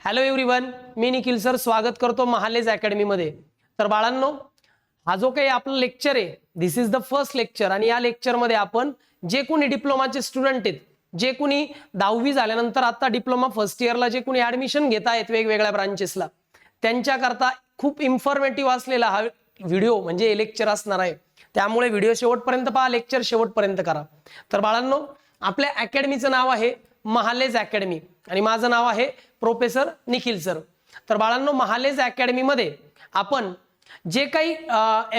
Hello everyone, मी Nikhil sir स्वागत करतो महालेज academy मध्ये। तर बाळांनो, हा जो काही आपला लेक्चर आहे, दिस इज द फर्स्ट लेक्चर आणि या लेक्चर मध्ये आपण जे कोणी डिप्लोमाचे स्टुडंट आहेत, जे कोणी 10वी झाल्यानंतर आता डिप्लोमा फर्स्ट इयरला जे कोणी ऍडमिशन घेत आहेत वेगवेगळ्या ब्रांचेसला, त्यांच्याकरता खूप इन्फॉर्मेटिव्ह असलेला हा व्हिडिओ म्हणजे लेक्चर असणार आहे। त्यामुळे व्हिडिओ शेवटपर्यंत पहा, लेक्चर शेवटपर्यंत करा। तर बाळांनो, आपल्या अकॅडमीचं नाव आहे महालेज अकॅडमी आणि माझं नाव आहे प्रोफेसर निखिल सर। तर बाळांनो, महालेज अकॅडमी मध्ये आपण जे काही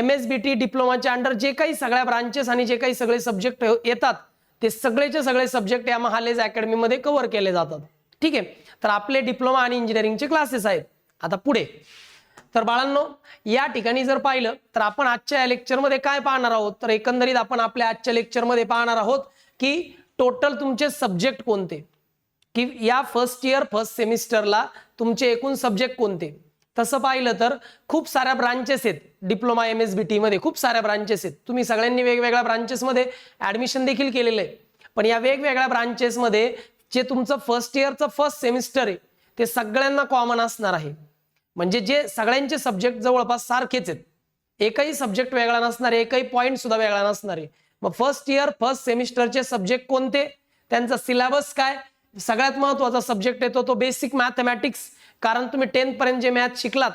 MSBT डिप्लोमाच्या अंडर जे काही सगळ्या ब्रांचेस आणि जे काही सगळे सब्जेक्ट येतात, ते सगळेचे सगळे सब्जेक्ट या महालेज अकॅडमी मध्ये कव्हर केले जातात। ठीक आहे, तर आपले डिप्लोमा आणि इंजिनिअरिंगचे क्लासेस आहेत। आता पुढे तर बाळांनो, या ठिकाणी जर पाहिलं तर आपण आजच्या या लेक्चर मध्ये काय पाहणार आहोत, तर एकंदरीत आपण आपल्या आजच्या लेक्चर मध्ये पाहणार आहोत की टोटल तुमचे सब्जेक्ट कोणते, की या फर्स्ट इयर फर्स्ट सेमिस्टरला तुमचे एकूण सब्जेक्ट कोणते। तसं पाहिलं तर खूप साऱ्या ब्रांचेस आहेत डिप्लोमा MSBT मध्ये, खूप साऱ्या ब्रांचेस आहेत। तुम्ही सगळ्यांनी वेगवेगळ्या ब्रांचेस मध्ये ऍडमिशन देखील केलेलं आहे, पण या वेगवेगळ्या ब्रांचेस मध्ये जे तुमचं फर्स्ट इयरचं फर्स्ट सेमिस्टर आहे ते सगळ्यांना कॉमन असणार आहे। म्हणजे जे सगळ्यांचे सब्जेक्ट जवळपास सारखेच आहेत, एकही सब्जेक्ट वेगळा नसणार आहे, एकही पॉइंट सुद्धा वेगळा नसणार आहे। मग फर्स्ट इयर फर्स्ट सेमिस्टरचे सब्जेक्ट कोणते, त्यांचा सिलेबस काय, सगळ्यात महत्त्वाचा सब्जेक्ट येतो तो बेसिक मॅथमॅटिक्स। कारण तुम्ही 10th पर्यंत जे मॅथ शिकलात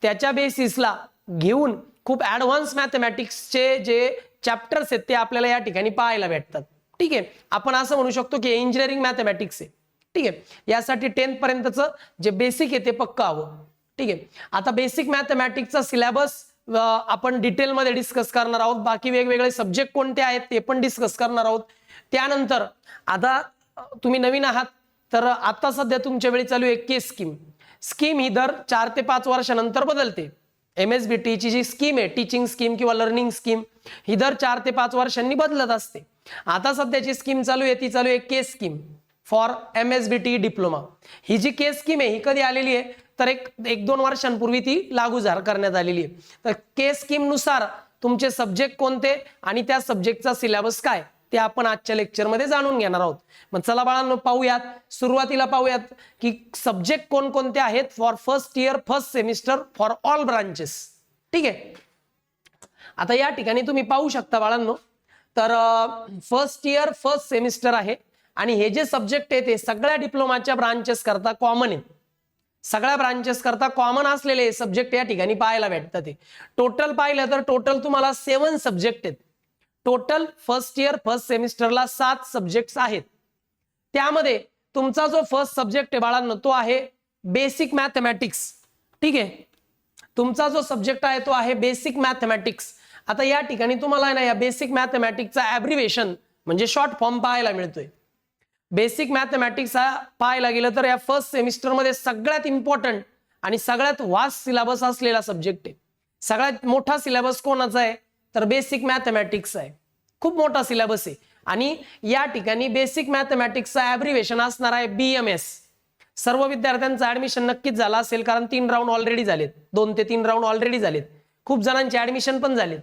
त्याच्या बेसिसला घेऊन खूप ऍडव्हान्स मॅथमॅटिक्सचे जे चॅप्टर्स आहेत ते आपल्याला या ठिकाणी पाहायला भेटतात। ठीक आहे, आपण असं म्हणू शकतो की इंजिनिअरिंग मॅथमॅटिक्स आहे। ठीक आहे, यासाठी 10th पर्यंतचं जे बेसिक आहे ते पक्का हवं। ठीक आहे, आता बेसिक मॅथमॅटिक्सचा सिलेबस आपण डिटेलमध्ये डिस्कस करणार आहोत, बाकी वेगवेगळे सब्जेक्ट कोणते आहेत ते पण डिस्कस करणार आहोत। त्यानंतर आता तुम्ही नवीन आहात तर आता सध्या तुमच्या वेळी चालू आहे केस स्कीम ही दर 4 ते 5 वर्षानंतर बदलते। MSBT ची जी स्कीम आहे, टीचिंग स्कीम किंवा लर्निंग स्कीम, ही दर 4 ते 5 वर्षांनी बदलत असते। आता सध्याची स्कीम चालू आहे ती चालू आहे case scheme for MSBT diploma. ही जी केस स्कीम आहे ही कधी आलेली आहे, तर एक 2 वर्षांपूर्वी ती लागू करण्यात आलेली आहे। तर केस स्कीम नुसार तुमचे सब्जेक्ट कोणते आणि त्या सब्जेक्टचा सिलेबस काय ते आपण आजच्या लेक्चर मध्ये जाणून घेणार आहोत। मग चला बाळांनो पाहूयात, सुरुवातीला पाहूयात की सब्जेक्ट कोणकोणते आहेत for first year first semester for all branches. ठीक आहे, आता या ठिकाणी तुम्ही पाहू शकता बाळांनो, तर फर्स्ट इयर फर्स्ट सेमिस्टर आहे आणि हे जे सब्जेक्ट आहे ते सगळ्या डिप्लोमाच्या ब्रांचेस करता कॉमन आहेत। सगळ्या ब्रांचेस करता कॉमन असलेले सब्जेक्ट या ठिकाणी पाहायला भेटतात। टोटल पाहिलं तर टोटल तुम्हाला 7 सब्जेक्ट आहेत। टोटल फर्स्ट इयर फर्स्ट सेमिस्टरला 7 सब्जेक्ट्स आहेत। त्यामध्ये तुमचा जो फर्स्ट सब्जेक्ट आहे बाळांनो तो आहे बेसिक मॅथमॅटिक्स। ठीक आहे, तुमचा जो सब्जेक्ट आहे तो आहे बेसिक मॅथमॅटिक्स। आता या ठिकाणी तुम्हाला ना या बेसिक मॅथमॅटिक्सचा ॲब्रिव्हिएशन म्हणजे शॉर्ट फॉर्म पाहायला मिळतोय। बेसिक मॅथमॅटिक्स हा पाहायला गेलं तर या फर्स्ट सेमिस्टर मध्ये सगळ्यात इम्पॉर्टंट आणि सगळ्यात वास्ट सिलेबस असलेला सब्जेक्ट आहे। सगळ्यात मोठा सिलेबस कोणाचा आहे, तर बेसिक मॅथमॅटिक्स आहे। खूप मोठा सिलेबस आहे आणि या ठिकाणी बेसिक मॅथमॅटिक्सचा ॲब्रिव्हिएशन असणार आहे BMS। सर्व विद्यार्थ्यांचं ऍडमिशन नक्कीच झालं असेल, कारण 3 राऊंड ऑलरेडी झालेत, 2 ते 3 राऊंड ऑलरेडी झालेत, खूप जणांचे ऍडमिशन पण झालेत।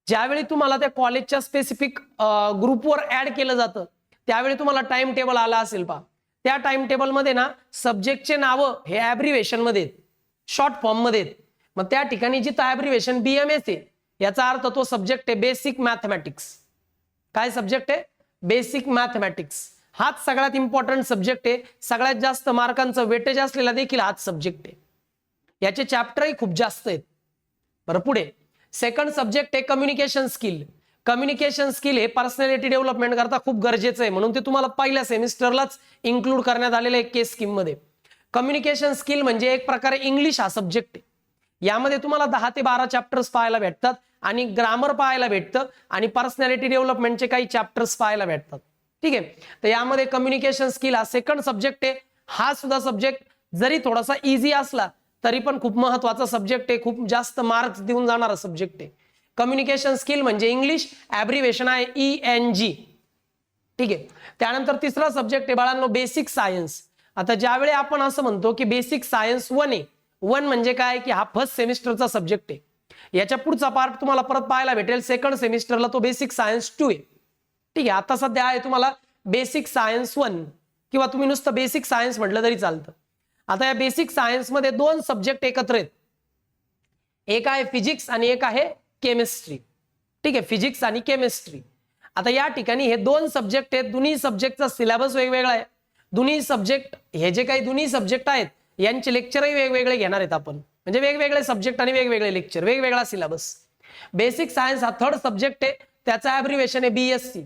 ज्यावेळी तुम्हाला त्या कॉलेजच्या स्पेसिफिक ग्रुपवर ऍड केलं जातं त्यावेळी तुम्हाला टाइम टेबल आला असेल पहा, त्या टाइम टेबल मध्ये ना सब्जेक्टचे नाव हे ॲब्रिव्हिएशन मध्ये आहेत, शॉर्ट फॉर्म मध्ये आहेत। मग त्या ठिकाणी जिथं ॲब्रिव्हिएशन BMS आहे याचा अर्थ तो सब्जेक्ट आहे बेसिक मॅथमॅटिक्स। काय सब्जेक्ट आहे, बेसिक मॅथमॅटिक्स। हाच सगळ्यात इम्पॉर्टंट सब्जेक्ट आहे, सगळ्यात जास्त मार्कांचं वेटेज असलेला देखील हाच सब्जेक्ट आहे। याचे चॅप्टरही खूप जास्त आहेत। बरं, पुढे सेकंड सब्जेक्ट आहे कम्युनिकेशन स्किल। कम्युनिकेशन स्किल हे पर्सनॅलिटी डेव्हलपमेंट करता खूप गरजेचं आहे, म्हणून ते तुम्हाला पहिल्या सेमिस्टरलाच इन्क्लूड करण्यात आलेलं आहे केस स्कीम मध्ये। कम्युनिकेशन स्किल म्हणजे एक प्रकारे इंग्लिश हा सब्जेक्ट आहे। यामध्ये तुम्हाला 10 ते 12 चॅप्टर्स पाहायला भेटतात आणि ग्रामर पाहायला भेटतं आणि पर्सनॅलिटी डेव्हलपमेंटचे काही चॅप्टर्स पाहायला भेटतात। ठीक आहे, तर यामध्ये कम्युनिकेशन स्किल हा सेकंड सब्जेक्ट आहे। हा सुद्धा सब्जेक्ट जरी थोडासा इझी असला तरी पण खूप महत्त्वाचा सब्जेक्ट आहे, खूप जास्त मार्क्स देऊन जाणारा सब्जेक्ट आहे। कम्युनिकेशन स्किल म्हणजे इंग्लिश, ॲब्रिव्हिएशन आहे ENG। ठीक आहे, त्यानंतर तिसरा सब्जेक्ट आहे बाळांनो बेसिक सायन्स। आता ज्यावेळी आपण असं म्हणतो की बेसिक सायन्स 1 आहे, 1 म्हणजे काय की हा फर्स्ट सेमिस्टरचा सब्जेक्ट आहे। याच्या पुढचा पार्ट तुम्हाला परत पाहायला भेटेल सेकंड सेमिस्टरला, तो बेसिक सायन्स 2 आहे। ठीक आहे, आता सध्या आहे तुम्हाला बेसिक सायन्स 1 किंवा तुम्ही नुसतं बेसिक सायन्स म्हटलं तरी चालतं। आता या बेसिक सायन्स मध्ये दोन सब्जेक्ट एकत्र आहेत, एक आहे फिजिक्स आणि एक आहे केमिस्ट्री. ठीक आहे, फिजिक्स आणि केमिस्ट्री. आता या ठिकाणी हे दोन सब्जेक्ट आहेत, दोन्ही सब्जेक्टचा सिलेबस वेगवेगळा आहे. दोन्ही सब्जेक्ट हे जे काही दोन्ही सब्जेक्ट आहेत यांचे लेक्चरही वेगवेगळे घेणार आहेत आपण, म्हणजे वेगवेगळे सब्जेक्ट आणि वेगवेगळे लेक्चर, वेगवेगळा सिलेबस. बेसिक सायन्स हा थर्ड सब्जेक्ट आहे, त्याचा ॲब्रिव्हिएशन आहे BSc.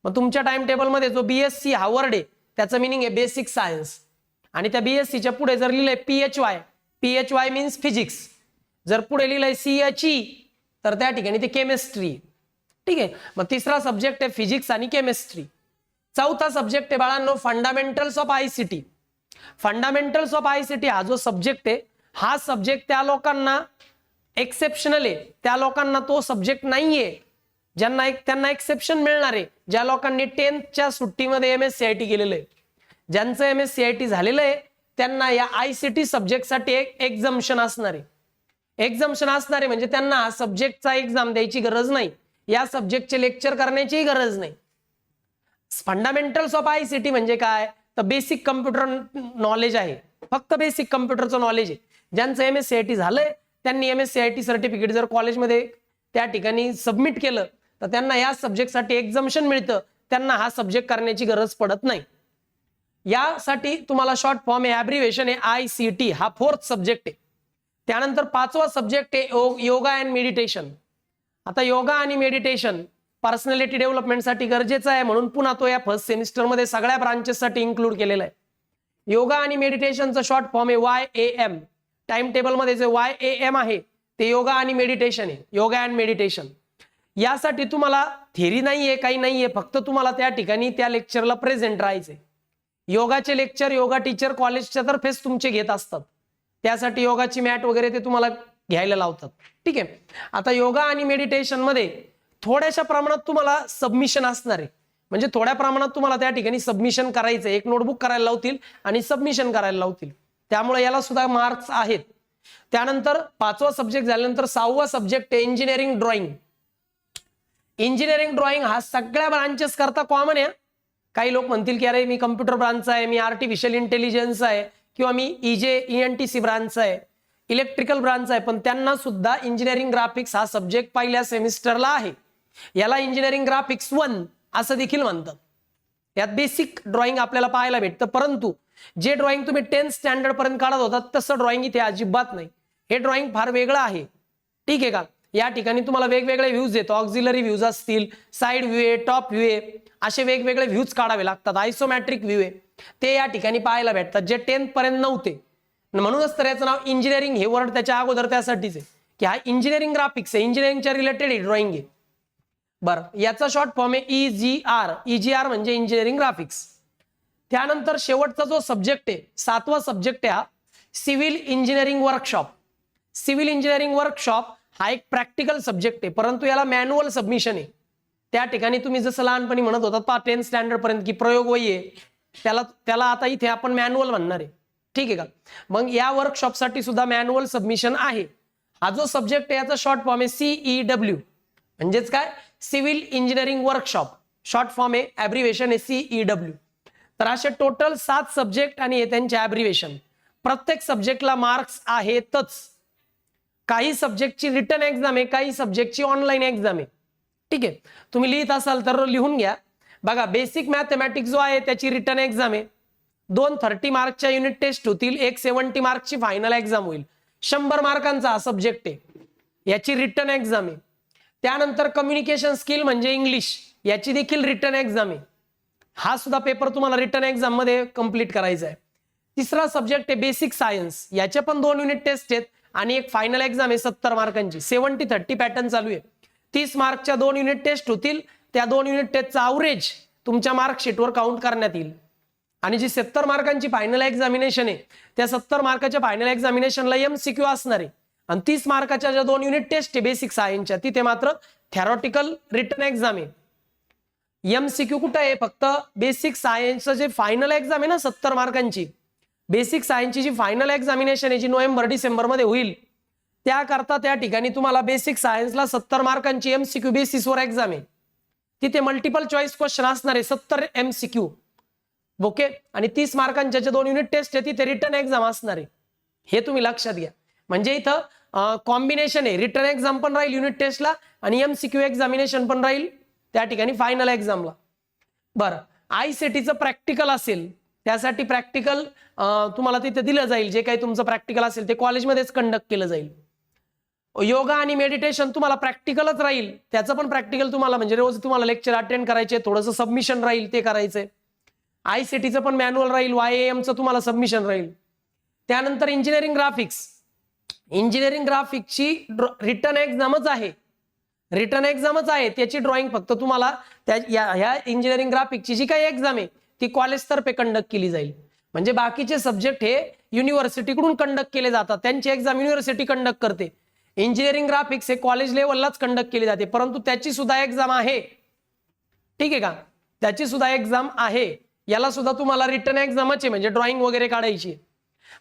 मग तुमच्या टाइम टेबलमध्ये जो BSc हा वर्ड आहे त्याचं मिनिंग आहे बेसिक सायन्स. आणि त्या BScच्या पुढे जर लिहिलंय PHY मीन्स फिजिक्स, जर पुढे लिहिलंय CHE तर त्या ठिकाणी ते केमिस्ट्री. ठीक आहे, मग तिसरा सब्जेक्ट आहे फिजिक्स आणि केमिस्ट्री. चौथा सब्जेक्ट आहे बाळांनो fundamentals of ICT. Fundamentals of ICT हा जो सब्जेक्ट आहे, हा सब्जेक्ट त्या लोकांना एक्सेप्शनल आहे, त्या लोकांना तो सब्जेक्ट नाहीये त्यांना एक्सेप्शन मिळणार आहे ज्या लोकांनी 10th सुट्टीमध्ये MSCIT केलेलं आहे. ज्यांचं MSCIT झालेलं आहे त्यांना या ICT सब्जेक्टसाठी एक एक्झम्पशन असणार आहे. एक्झम्पशन असणार आहे म्हणजे त्यांना हा सब्जेक्टचा एक्झाम द्यायची गरज नाही, या सब्जेक्टचे लेक्चर करण्याची गरज नाही. फंडामेंटल्स ऑफ ICT म्हणजे काय, तर बेसिक कम्प्युटर नॉलेज आहे, फक्त बेसिक कम्प्युटरचं नॉलेज आहे. ज्यांचं MSCIT झालंय त्यांनी MSCIT सर्टिफिकेट जर कॉलेजमध्ये त्या ठिकाणी सबमिट केलं तर त्यांना या सब्जेक्टसाठी एक्झम्पशन मिळतं, त्यांना हा सब्जेक्ट करण्याची गरज पडत नाही. यासाठी तुम्हाला शॉर्ट फॉर्म आहे, ॲब्रिव्हिएशन आहे ICT, हा फोर्थ सब्जेक्ट आहे. त्यानंतर पाचवा सब्जेक्ट आहे योगा अँड मेडिटेशन. आता योगा आणि मेडिटेशन पर्सनॅलिटी डेव्हलपमेंटसाठी गरजेचं आहे, म्हणून पुन्हा तो या फर्स्ट सेमिस्टरमध्ये सगळ्या ब्रांचेससाठी इन्क्लूड केलेला आहे. योगा आणि मेडिटेशनचा शॉर्ट फॉर्म आहे YAM. टाइम टेबलमध्ये जे YAM आहे ते योगा आणि मेडिटेशन आहे, योगा अँड मेडिटेशन. यासाठी तुम्हाला थेरी नाहीये, काही नाहीये, फक्त तुम्हाला त्या ठिकाणी त्या लेक्चरला प्रेझेंट राहायचे. योगाचे लेक्चर योगा टीचर कॉलेजच्या तर्फेच तुमचे घेत असतात, त्यासाठी योगाची मॅट वगैरे ते तुम्हाला घ्यायला लावतात. ठीक आहे, आता योगा आणि मेडिटेशन मध्ये थोड्याशा प्रमाणात तुम्हाला सबमिशन असणार आहे, म्हणजे थोड्या प्रमाणात तुम्हाला त्या ठिकाणी सबमिशन करायचं, एक नोटबुक करायला लावतील आणि सबमिशन करायला लावतील, त्यामुळे याला सुद्धा मार्क्स आहेत. त्यानंतर पाचवा सब्जेक्ट झाल्यानंतर सहावा सब्जेक्ट आहे इंजिनिअरिंग ड्रॉइंग. इंजिनिअरिंग ड्रॉइंग हा सगळ्या ब्रांचेस करता कॉमन आहे. काही लोक म्हणतील की अरे मी कम्प्युटर ब्रांच आहे, मी आर्टिफिशियल इंटेलिजन्स आहे, किंवा मी ENTC ब्रांच आहे, इलेक्ट्रिकल ब्रांच आहे, पण त्यांना सुद्धा इंजिनिअरिंग ग्राफिक्स हा सब्जेक्ट पहिल्या सेमिस्टरला आहे. याला इंजिनिअरिंग ग्राफिक्स 1 असं देखील म्हणतात. यात बेसिक ड्रॉइंग आपल्याला पाहायला भेटतं, परंतु जे ड्रॉइंग तुम्ही 10th स्टँडर्ड पर्यंत काढत होता तसं ड्रॉइंग इथे अजिबात नाही. हे ड्रॉइंग फार वेगळं आहे. ठीक आहे का, या ठिकाणी तुम्हाला वेगवेगळे व्ह्यूज येतो, ऑक्झिलरी व्ह्यूज असतील, साइड व्ह्यू आहे, टॉप व्ह्यू आहे, असे वेगवेगळे व्ह्यूज काढावे लागतात. आयसोमॅट्रिक व्ह्यू आहे ते या ठिकाणी पाहायला भेटतात, जे 10th पर्यंत नव्हते. म्हणूनच तर याचं नाव इंजिनिअरिंग हे वर्ड त्याच्या अगोदर त्यासाठीच आहे की हा इंजिनिअरिंग ग्राफिक्स आहे, इंजिनिअरिंगच्या रिलेटेड ड्रॉइंग आहे. बरं, याचा शॉर्ट फॉर्म आहे EGR म्हणजे इंजिनिअरिंग ग्राफिक्स. त्यानंतर शेवटचा जो सब्जेक्ट आहे, सातवा सब्जेक्ट आहे हा civil engineering workshop. Civil engineering workshop हा एक प्रॅक्टिकल सब्जेक्ट आहे, परंतु याला मॅन्युअल सबमिशन आहे. त्या ठिकाणी तुम्ही जसं लहानपणी म्हणत होता 10th स्टँडर्ड पर्यंत की प्रयोग वही आहे, त्याला आता इथे आपण मॅन्युअल म्हणणार आहे. ठीक आहे का, मग या वर्कशॉपसाठी सुद्धा मॅन्युअल सबमिशन आहे. हा जो सब्जेक्ट आहे याचा शॉर्ट फॉर्म आहे CEW, म्हणजेच काय, civil engineering workshop. Short form आहे, ॲब्रिव्हिएशन आहे CEW. तर असे टोटल 7 सब्जेक्ट आणि हे त्यांचे ॲब्रिव्हिएशन. प्रत्येक सब्जेक्टला मार्क्स आहेतच. काही सब्जेक्टची रिटन एक्झाम आहे, काही सब्जेक्टची ऑनलाईन एक्झाम आहे. ठीक आहे, तुम्ही लिहित असाल तर लिहून घ्या. बघा, बेसिक मॅथमॅटिक्स जो आहे त्याची रिटन एक्झाम आहे, 2 30 मार्कच्या युनिट टेस्ट होतील, 1 70 मार्कची फायनल एक्झाम होईल. 100 मार्कांचा हा सब्जेक्ट आहे, याची रिटन एक्झाम आहे. त्यानंतर कम्युनिकेशन स्किल म्हणजे इंग्लिश, याची देखील रिटन एक्झाम आहे. हा सुद्धा पेपर तुम्हाला रिटन एक्झाम मध्ये कंप्लीट करायचा आहे. तिसरा सब्जेक्ट आहे बेसिक सायन्स, याचे पण 2 युनिट टेस्ट आहेत आणि एक फायनल एक्झाम आहे 70 मार्कांची. 70-30 पॅटर्न चालू आहे. 30 मार्कच्या 2 युनिट टेस्ट होतील, त्या 2 युनिट टेस्टचा अवरेज तुमच्या मार्कशीटवर काउंट करण्यात येईल. आणि जी 70 मार्कांची फायनल एक्झामिनेशन आहे त्या 70 मार्काच्या फायनल एक्झामिनेशनला MCQ असणार आहे. आणि 30 मार्काच्या ज्या 2 युनिट टेस्ट आहे बेसिक सायन्सच्या, तिथे मात्र थेरॉटिकल रिटन एक्झाम आहे. MCQ कुठं आहे, फक्त बेसिक सायन्सचं जे फायनल एक्झाम आहे ना 70 मार्कांची, बेसिक सायन्सची जी फायनल एक्झामिनेशन आहे जी नोव्हेंबर-डिसेंबर मध्ये होईल, त्याकरता त्या ठिकाणी तुम्हाला बेसिक सायन्सला 70 मार्कांची MCQ बेसिसवर एक्झाम आहे. तिथे मल्टिपल चॉईस क्वेश्चन असणार आहे 70 MCQ. ओके. आणि 30 मार्कांच्या जे 2 युनिट टेस्ट आहे तिथे रिटर्न एक्झाम असणार आहे, हे तुम्ही लक्षात घ्या. म्हणजे इथं कॉम्बिनेशन आहे, रिटर्न एक्झाम पण राहील युनिट टेस्टला आणि MCQ एक्झामिनेशन पण राहील त्या ठिकाणी फायनल एक्झामला. बरं, ICTचं प्रॅक्टिकल असेल, त्यासाठी प्रॅक्टिकल तुम्हाला तिथे दिलं जाईल. जे काही तुमचं प्रॅक्टिकल असेल ते कॉलेजमध्येच कंडक्ट केलं जाईल. योगा आणि मेडिटेशन तुम्हाला प्रॅक्टिकलच राहील, त्याचं पण प्रॅक्टिकल तुम्हाला म्हणजे रोज तुम्हाला लेक्चर अटेंड करायचे, थोडंसं सबमिशन राहील ते करायचंय. ICTचं पण मॅन्युअल राहील, YAMचं तुम्हाला सबमिशन राहील. त्यानंतर इंजिनिअरिंग ग्राफिक्सची रिटर्न एक्झामच आहे, त्याची ड्रॉइंग फक्त तुम्हाला ह्या इंजिनिअरिंग ग्राफिक्सची जी काही एक्झाम आहे ती कॉलेजतर्फे कंडक्ट केली जाईल. म्हणजे बाकीचे सब्जेक्ट हे युनिव्हर्सिटीकडून कंडक्ट केले जातात, त्यांची एक्झाम युनिव्हर्सिटी कंडक्ट करते. इंजिनिअरिंग ग्राफिक्स हे कॉलेज लेवललाच कंडक्ट केली जाते, परंतु त्याची सुद्धा एक्झाम आहे. ठीक आहे का, त्याची सुद्धा एक्झाम आहे. याला सुद्धा तुम्हाला रिटर्न एक्झामच आहे, म्हणजे ड्रॉइंग वगैरे काढायची.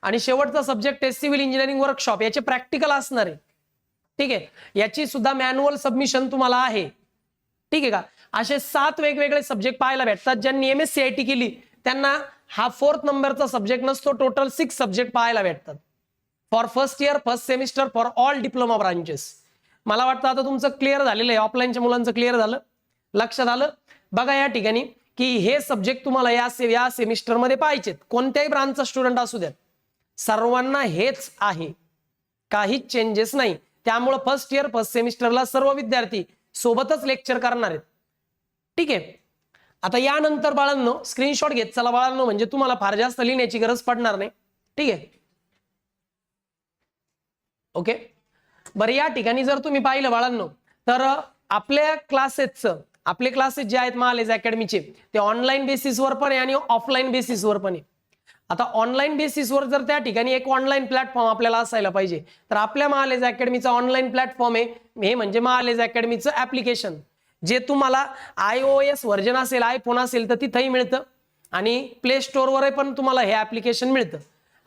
आणि शेवटचा सब्जेक्ट आहे सिव्हिल इंजिनिअरिंग वर्कशॉप, याचे प्रॅक्टिकल असणार आहे. ठीक आहे, याची सुद्धा मॅन्युअल सबमिशन तुम्हाला आहे. ठीक आहे का. असे 7 वेगवेगळे सब्जेक्ट पाहायला भेटतात. ज्यांनी MSc केली त्यांना हा 4th नंबरचा सब्जेक्ट नसतो, टोटल 6 सब्जेक्ट पाहायला भेटतात for first year first semester for all diploma branches. मला वाटतं आता तुमचं क्लिअर झालेलं आहे, ऑफलाईनच्या मुलांचं क्लिअर झालं, लक्षात आलं. बघा या ठिकाणी की हे सब्जेक्ट तुम्हाला या सेमिस्टरमध्ये पाहिजेत, कोणत्याही ब्रांचचा स्टुडंट असू द्यात, सर्वांना हेच आहे, काहीच चेंजेस नाही. त्यामुळे फर्स्ट इयर फर्स्ट सेमिस्टरला सर्व विद्यार्थी सोबतच लेक्चर करणार आहेत. ठीक आहे. आता यानंतर बाळांनो स्क्रीनशॉट घेत चला बाळांनो, म्हणजे तुम्हाला फार जास्त लिहिण्याची गरज पडणार नाही. ठीक आहे. ओके. बरं, या ठिकाणी जर तुम्ही पाहिलं बाळांनो तर आपले क्लासेस जे आहेत महालेज अकॅडमीचे ते ऑनलाईन बेसिसवर पण आहे आणि ऑफलाईन बेसिसवर पण आहे. आता ऑनलाईन बेसिसवर जर त्या ठिकाणी एक ऑनलाईन प्लॅटफॉर्म आपल्याला असायला पाहिजे, तर आपल्या महालेज अकॅडमीचा ऑनलाईन प्लॅटफॉर्म आहे, हे म्हणजे महालेज अकॅडमीचं ऍप्लिकेशन, जे तुम्हाला iOS व्हर्जन असेल, आयफोन असेल तर तिथंही मिळतं आणि प्ले स्टोअरवर पण तुम्हाला हे ऍप्लिकेशन मिळतं.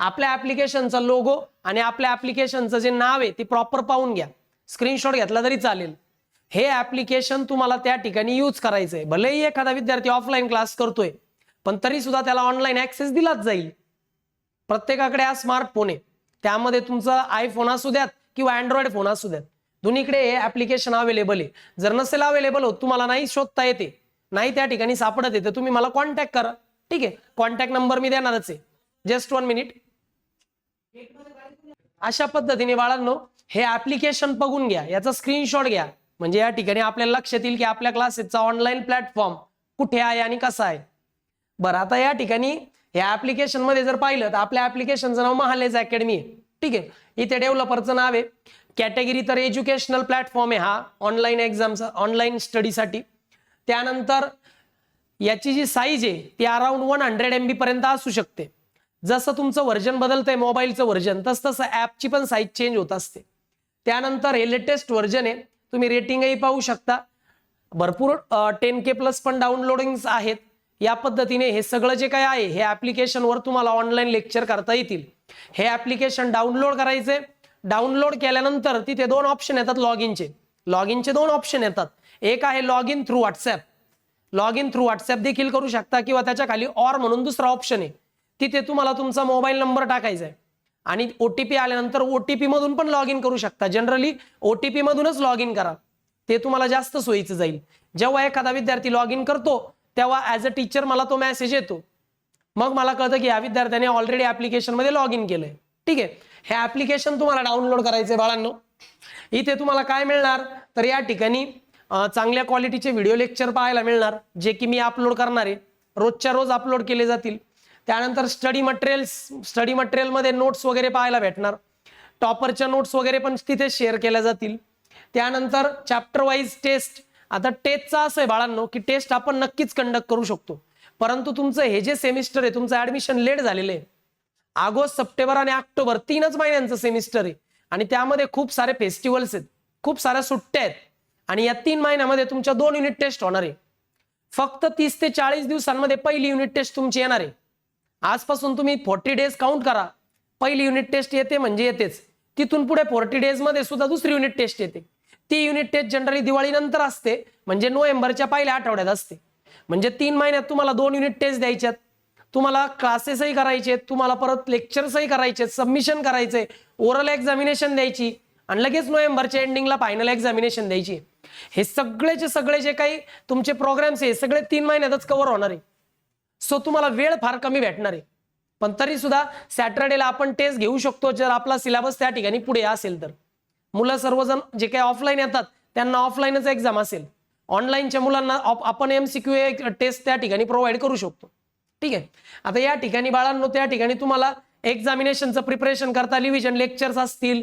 आपल्या ऍप्लिकेशनचा लोगो आणि आपल्या ऍप्लिकेशनचं जे नाव आहे ते प्रॉपर पाहून घ्या, स्क्रीनशॉट घेतला तरी चालेल. हे ऍप्लिकेशन तुम्हाला त्या ठिकाणी यूज करायचंय. भलेही एखादा विद्यार्थी ऑफलाईन क्लास करतोय पण तरी सुद्धा त्याला ऑनलाईन ऍक्सेस दिलाच जाईल. प्रत्येकाकडे हा स्मार्टफोन आहे, त्यामध्ये तुमचा आयफोन असू द्यात किंवा अँड्रॉइड फोन असू द्यात, दोन्हीकडे हे ऍप्लिकेशन अवेलेबल आहे. जर नसेल अवेलेबल होत, तुम्हाला नाही शोधता येते, नाही त्या ठिकाणी सापडत येते, तुम्ही मला कॉन्टॅक्ट करा. ठीक आहे, कॉन्टॅक्ट नंबर मी देणारच आहे. Just 1 minute. अशा पद्धतीने बाळांनो हे ऍप्लिकेशन बघून घ्या, याचा स्क्रीनशॉट घ्या, म्हणजे या ठिकाणी आपल्याला लक्षात येईल की आपल्या क्लासेसचा ऑनलाईन प्लॅटफॉर्म कुठे आहे आणि कसा आहे. बरं, आता या ठिकाणी या ऍप्लिकेशन मध्ये जर पाहिलं तर आपल्या ऍप्लिकेशनचं नाव महालेज अकॅडमी आहे. ठीक आहे. इथे डेव्हलपरचं नाव आहे, कॅटेगरी तर एज्युकेशनल प्लॅटफॉर्म आहे हा ऑनलाईन एक्झामचा, ऑनलाईन स्टडीसाठी. त्यानंतर याची जी साईज आहे ती अराउंड 100 MB पर्यंत असू शकते. जसं तुमचं व्हर्जन बदलतंय मोबाईलचं व्हर्जन, तसं ऍपची पण साईज चेंज होत असते. त्यानंतर हे लेटेस्ट व्हर्जन आहे, तुम्ही रेटिंगही पाहू शकता. भरपूर 10K+ पण डाउनलोडिंग आहेत. या पद्धतीने हे सगळं जे काही आहे हे ऍप्लिकेशनवर तुम्हाला ऑनलाईन लेक्चर करता येतील. हे ऍप्लिकेशन डाउनलोड करायचे. डाउनलोड केल्यानंतर तिथे 2 ऑप्शन येतात लॉगिनचे. 2 ऑप्शन येतात. एक आहे log in through WhatsApp, log in through WhatsApp देखील करू शकता, किंवा त्याच्या खाली ऑर म्हणून दुसरा ऑप्शन आहे, तिथे तुम्हाला तुमचा मोबाईल नंबर टाकायचा आहे आणि OTP आल्यानंतर OTP मधून पण लॉग इन करू शकता. जनरली OTP मधूनच लॉग इन करा, ते तुम्हाला जास्त सोयीचं जाईल. जेव्हा एखादा विद्यार्थी लॉग इन करतो तेव्हा ऍज अ टीचर मला तो मेसेज येतो, मग मला कळतं की या विद्यार्थ्याने ऑलरेडी ऍप्लिकेशन मध्ये लॉग इन केलंय. ठीक आहे. हे ऍप्लिकेशन तुम्हाला डाउनलोड करायचंय बाळांनो. इथे तुम्हाला काय मिळणार तर या ठिकाणी चांगल्या क्वालिटीचे व्हिडिओ लेक्चर पाहायला मिळणार, जे की मी अपलोड करणार आहे, रोजच्या रोज अपलोड केले जातील. त्यानंतर स्टडी मटेरियल मध्ये नोट्स वगैरे पाहायला भेटणार. टॉपरच्या नोट्स वगैरे पण तिथे शेअर केल्या जातील. त्यानंतर चॅप्टर वाईज टेस्ट. आता टेस्टचा असं आहे बाळांनो की टेस्ट आपण नक्कीच कंडक्ट करू शकतो, परंतु तुमचं हे जे सेमिस्टर आहे तुमचं ऍडमिशन लेट झालेलं आहे. ऑगस्ट, सप्टेंबर आणि ऑक्टोबर 3च महिन्यांचं सेमिस्टर आहे आणि त्यामध्ये खूप सारे फेस्टिवल्स आहेत, खूप साऱ्या सुट्ट्या आहेत आणि या 3 महिन्यामध्ये तुमच्या 2 युनिट टेस्ट होणार आहे. फक्त 30 ते 40 दिवसांमध्ये पहिली युनिट टेस्ट तुमची येणार आहे. आजपासून तुम्ही 40 डेज काउंट करा, पहिली युनिट टेस्ट येते म्हणजे येतेच. तिथून पुढे 40 डेज मध्ये सुद्धा दुसरी युनिट टेस्ट येते. ती युनिट टेस्ट जनरली दिवाळी नंतर असते, म्हणजे नोव्हेंबरच्या पहिल्या आठवड्यात असते. म्हणजे 3 महिन्यात तुम्हाला 2 युनिट टेस्ट द्यायच्यात. तुम्हाला क्लासेसही करायचे, तुम्हाला परत लेक्चर्सही करायचे, सबमिशन करायचंय, ओरल एक्झामिनेशन द्यायची आणि लगेच नोव्हेंबरच्या एंडिंगला फायनल एक्झामिनेशन द्यायची. हे सगळेचे सगळे जे काही तुमचे प्रोग्राम्स आहे सगळे 3 महिन्यातच कव्हर होणार आहे. सो तुम्हाला वेळ फार कमी भेटणार आहे. पण तरी सुद्धा सॅटर्डेला आपण टेस्ट घेऊ शकतो जर आपला सिलेबस त्या ठिकाणी पुढे असेल तर. मुलं सर्वजण जे काही ऑफलाईन येतात त्यांना ऑफलाईनच एक्झाम असेल. ऑनलाईनच्या मुलांना आपण MCQ टेस्ट त्या ठिकाणी प्रोव्हाइड करू शकतो. ठीक आहे. आता या ठिकाणी बाळांनो त्या ठिकाणी तुम्हाला एक्झामिनेशनचं प्रिपरेशन करता रिव्हिजन लेक्चर्स असतील,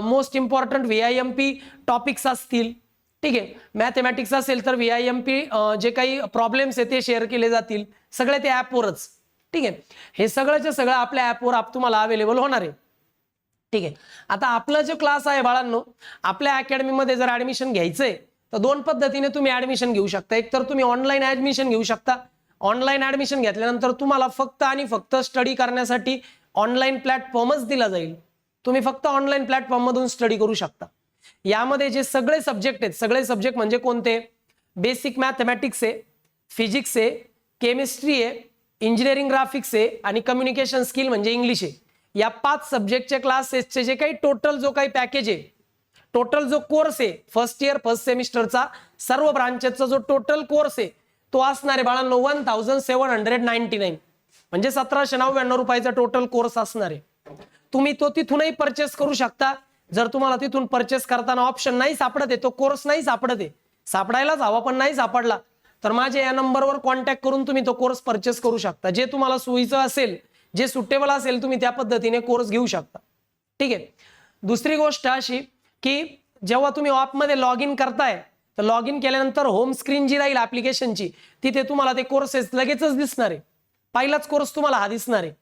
मोस्ट इम्पॉर्टंट VIMP टॉपिक्स असतील. ठीक आहे. मॅथमॅटिक्स असेल तर VIMP जे काही प्रॉब्लेम्स आहे ते शेअर केले जातील, सगळे ते ॲपवरच. ठीक आहे. हे सगळंच्या सगळं आपल्या ॲपवर तुम्हाला अवेलेबल होणार आहे. ठीक आहे. आता आपला जो क्लास आहे बाळांनो, आपल्या अकॅडमीमध्ये जर ऍडमिशन घ्यायचंय तर 2 पद्धतीने तुम्ही ऍडमिशन घेऊ शकता. एक तर तुम्ही ऑनलाईन ऍडमिशन घेऊ शकता. ऑनलाईन ऍडमिशन घेतल्यानंतर तुम्हाला फक्त आणि फक्त स्टडी करण्यासाठी ऑनलाईन प्लॅटफॉर्मच दिला जाईल. तुम्ही फक्त ऑनलाईन प्लॅटफॉर्म मधून स्टडी करू शकता. यामध्ये जे सगळे सब्जेक्ट आहेत, सगळे सब्जेक्ट म्हणजे कोणते? बेसिक मॅथमॅटिक्स आहे, फिजिक्स आहे, केमिस्ट्री आहे, इंजिनिअरिंग ग्राफिक्स आहे आणि कम्युनिकेशन स्किल म्हणजे इंग्लिश आहे. या 5 सब्जेक्टचे क्लासेसचे जे काही टोटल जो काही पॅकेज आहे, टोटल जो कोर्स आहे फर्स्ट इयर फर्स्ट सेमिस्टरचा सर्व ब्रांचेसचा जो टोटल कोर्स आहे तो असणार आहे बाळांनो 1799 म्हणजे 1799 रुपयाचा टोटल कोर्स असणार आहे. तुम्ही तो तिथूनही परचेस करू शकता. जर तुम्हाला तिथून परचेस करताना ऑप्शन नाही सापडत आहे, तो कोर्स नाही सापडत आहे, सापडायलाच हवा पण नाही सापडला, तर माझ्या या नंबरवर कॉन्टॅक्ट करून तुम्ही तो कोर्स परचेस करू शकता. जे तुम्हाला सोयीचं असेल, जे सुटेबल असेल तुम्ही त्या पद्धतीने कोर्स घेऊ शकता. ठीक आहे. दुसरी गोष्ट अशी की जेव्हा तुम्ही ॲपमध्ये लॉग इन करताय तर लॉग इन केल्यानंतर होम स्क्रीन जी राहील ऍप्लिकेशनची तिथे तुम्हाला ते कोर्सेस लगेचच दिसणार आहे. पहिलाच कोर्स तुम्हाला हा दिसणार आहे.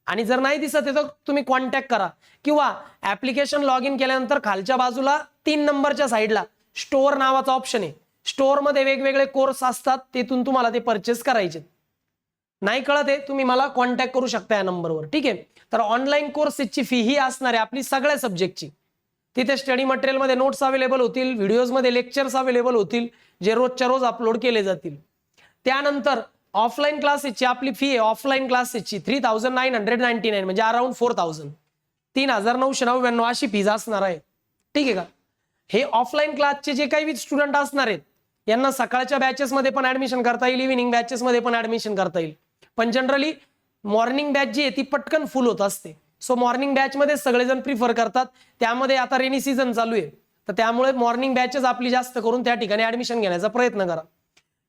आणि जर नाही दिसत आहे तर तुम्ही कॉन्टॅक्ट करा किंवा ऍप्लिकेशन लॉग इन केल्यानंतर खालच्या बाजूला 3 नंबरच्या साईडला स्टोअर नावाचा ऑप्शन आहे. स्टोअर मध्ये वेगवेगळे कोर्स असतात, तिथून तुम्हाला ते परचेस करायचे. नाही कळत आहे तुम्ही मला कॉन्टॅक्ट करू शकता या नंबरवर. ठीक आहे. तर ऑनलाईन कोर्सेसची फी ही असणार आहे आपली सगळ्या सब्जेक्टची. तिथे स्टडी मटेरियलमध्ये नोट्स अवेलेबल होतील, व्हिडिओजमध्ये लेक्चर्स अवेलेबल होतील जे रोजच्या रोज अपलोड केले जातील. त्यानंतर ऑफलाईन क्लासेसची आपली फी आहे ऑफलाईन क्लासेसची 3999 म्हणजे अराउंड 4000 3999 अशी फीज असणार आहे. ठीक आहे का. हे ऑफलाईन क्लासचे जे काही स्टुडंट असणार आहेत यांना सकाळच्या बॅचेसमध्ये पण ऍडमिशन करता येईल, इव्हिनिंग बॅचेसमध्ये पण ऍडमिशन करता येईल. पण जनरली मॉर्निंग बॅच जी आहे ती पटकन फुल होत असते. सो मॉर्निंग बॅच मध्ये सगळेजण प्रिफर करतात. त्यामध्ये आता रेनी सीझन चालू आहे तर त्यामुळे मॉर्निंग बॅचेस आपली जास्त करून त्या ठिकाणी ऍडमिशन घेण्याचा प्रयत्न करा.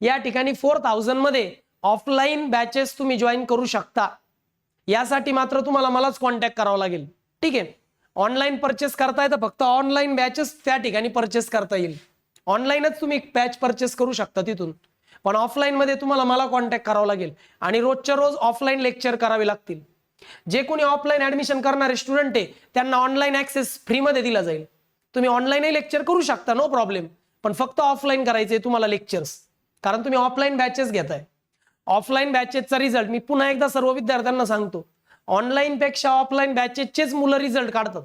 या ठिकाणी 4000 मध्ये ऑफलाईन बॅचेस तुम्ही जॉईन करू शकता. यासाठी मात्र तुम्हाला मलाच कॉन्टॅक्ट करावं लागेल. ठीक आहे. ऑनलाईन परचेस करताय तर फक्त ऑनलाईन बॅचेस त्या ठिकाणी परचेस करता येईल. ऑनलाईनच तुम्ही बॅच परचेस करू शकता तिथून. पण ऑफलाईन मध्ये तुम्हाला मला कॉन्टॅक्ट करावं लागेल आणि रोजच्या रोज ऑफलाईन लेक्चर करावे लागतील. जे कोणी ऑफलाईन ऍडमिशन करणारे स्टुडंट आहे त्यांना ऑनलाईन ऍक्सेस फ्री मध्ये दिला जाईल. तुम्ही ऑनलाईनही लेक्चर करू शकता, नो प्रॉब्लेम, पण फक्त ऑफलाईन करायचे तुम्हाला लेक्चर्स, कारण तुम्ही ऑफलाईन बॅचेस घेताय. ऑफलाईन बॅचेसचा रिझल्ट मी पुन्हा एकदा सर्व विद्यार्थ्यांना सांगतो, ऑनलाईन पेक्षा ऑफलाईन बॅचेसचेच मुलं रिझल्ट काढतात.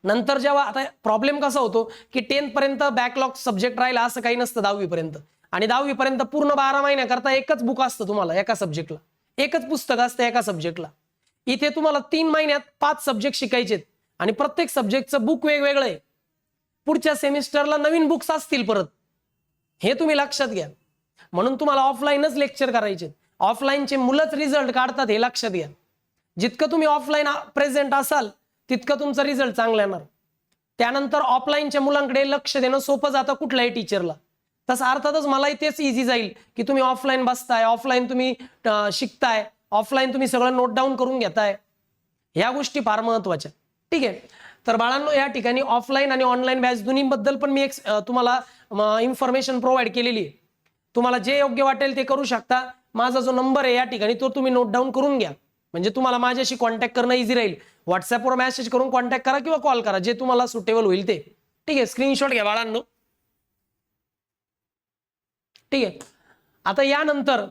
नंतर जेव्हा आता प्रॉब्लेम कसा होतो की 10th पर्यंत बॅकलॉग सब्जेक्ट राहिला असं काही नसतं 10वी पर्यंत. आणि 10वी पर्यंत पूर्ण 12 महिन्याकरता एकच बुक असतं तुम्हाला एका सब्जेक्टला, एकच पुस्तक असतं एका सब्जेक्टला. इथे तुम्हाला 3 महिन्यात 5 सब्जेक्ट शिकायचेत आणि प्रत्येक सब्जेक्टचं बुक वेगवेगळं आहे. पुढच्या सेमिस्टरला नवीन बुक्स असतील परत, हे तुम्ही लक्षात घ्या. म्हणून तुम्हाला ऑफलाईनच लेक्चर करायचे. ऑफलाईनचे मुलंच रिझल्ट काढतात हे लक्षात घ्या. जितकं तुम्ही ऑफलाईन प्रेझेंट असाल तितकं तुमचा रिझल्ट चांगला येणार. त्यानंतर ऑफलाईनच्या मुलांकडे लक्ष देणं सोपं जातं कुठल्याही टीचरला. तसं अर्थातच मलाही तेच इझी जाईल की तुम्ही ऑफलाईन बसताय, ऑफलाईन तुम्ही शिकताय, ऑफलाईन तुम्ही सगळं नोट डाऊन करून घेताय. ह्या गोष्टी फार महत्वाच्या. ठीक आहे. तर बाळांनो या ठिकाणी ऑफलाईन आणि ऑनलाईन बॅच दोन्हीबद्दल पण मी एक तुम्हाला इन्फॉर्मेशन प्रोव्हाइड केलेली आहे. तुम्हाला जे योग्य वाटेल ते करू शकता. माझा जो नंबर आहे या ठिकाणी तो तुम्ही नोट डाऊन करून घ्या, म्हणजे तुम्हाला माझ्याशी कॉन्टॅक्ट करणं इझी राहील. व्हॉट्सअपवर मेसेज करून कॉन्टॅक्ट करा किंवा कॉल करा, जे तुम्हाला सुटेबल होईल ते. ठीक आहे. स्क्रीनशॉट घ्या बाळांनो. ठीक आहे. आता यानंतर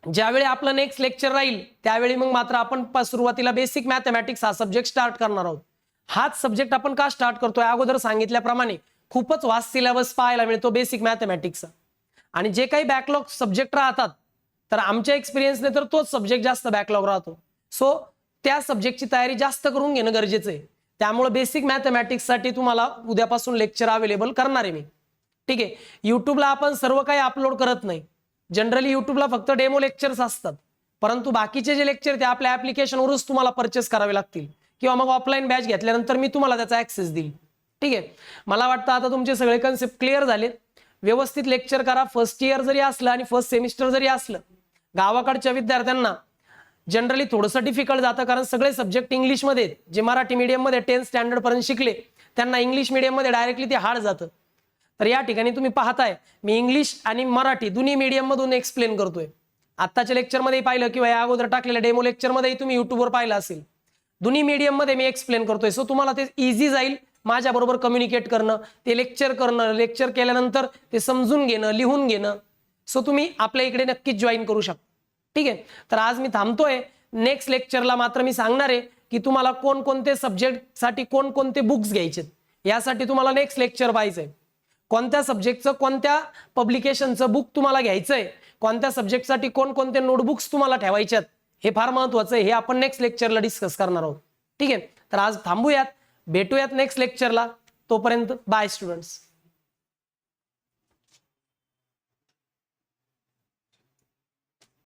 ज्यावेळी आपलं नेक्स्ट लेक्चर राहील त्यावेळी मग मात्र आपण सुरुवातीला बेसिक मॅथमॅटिक्स हा सब्जेक्ट स्टार्ट करणार आहोत. हाच सब्जेक्ट आपण का स्टार्ट करतोय, अगोदर सांगितल्याप्रमाणे खूपच वास्ट सिलेबस पाहायला मिळतो बेसिक मॅथमॅटिक्सचा. आणि जे काही बॅकलॉग सब्जेक्ट राहतात तर आमच्या एक्सपिरियन्सने तर तोच सब्जेक्ट जास्त बॅकलॉग राहतो. सो त्या सब्जेक्टची तयारी जास्त करून घेणं गरजेचं आहे. त्यामुळे बेसिक मॅथमॅटिक्ससाठी तुम्हाला उद्यापासून लेक्चर अवेलेबल करणार आहे मी. ठीक आहे. युट्यूबला आपण सर्व काही अपलोड करत नाही. जनरली युट्यूबला फक्त डेमो लेक्चर्स असतात, परंतु बाकीचे जे लेक्चर ते आपल्या ऍप्लिकेशनवरच तुम्हाला परचेस करावे लागतील किंवा मग ऑफलाईन बॅच घेतल्यानंतर मी तुम्हाला त्याचा ऍक्सेस देईल. ठीक आहे. मला वाटतं आता तुमचे सगळे कन्सेप्ट क्लिअर झाले. व्यवस्थित लेक्चर करा. फर्स्ट इयर जरी असलं आणि फर्स्ट सेमिस्टर जरी असलं, गावाकडच्या विद्यार्थ्यांना जनरली थोडंसं डिफिकल्ट जातं, कारण सगळे सब्जेक्ट इंग्लिशमध्ये आहेत. जे मराठी मीडियममध्ये 10th स्टँडर्ड पर्यंत शिकले त्यांना इंग्लिश मीडियममध्ये डायरेक्टली ते हार्ड जातं. तर या ठिकाणी तुम्ही पाहताय मी इंग्लिश आणि मराठी दोन्ही मीडियम मधून एक्सप्लेन करतोय. आत्ताच्या लेक्चरमध्ये पाहिलं किंवा या अगोदर टाकलेल्या डेमो लेक्चरमध्ये तुम्ही युट्यूबवर पाहिलं असेल. दोन्ही मीडियम मध्ये मी एक्सप्लेन करतोय. सो तुम्हाला ते इझी जाईल माझ्या बरोबर कम्युनिकेट करणं, ते लेक्चर करणं, लेक्चर केल्यानंतर ते समजून घेणं, लिहून घेणं. सो तुम्ही आपल्या इकडे नक्कीच जॉईन करू शकता. ठीक आहे. तर आज मी थांबतोय. नेक्स्ट लेक्चरला मात्र मी सांगणार आहे की तुम्हाला कोणकोणते सब्जेक्टसाठी कोणकोणते बुक्स घ्यायचे, यासाठी तुम्हाला नेक्स्ट लेक्चर पाहिजे. कोणत्या सब्जेक्टचं कोणत्या पब्लिकेशनचं बुक तुम्हाला घ्यायचंय, कोणत्या सब्जेक्टसाठी कोणकोणते नोटबुक्स तुम्हाला ठेवायच्यात, हे फार महत्त्वाचं आहे. हे आपण नेक्स्ट लेक्चरला डिस्कस करणार आहोत. ठीक आहे. तर आज थांबूयात, भेटूयात नेक्स्ट लेक्चरला. तोपर्यंत बाय स्टुडंट्स.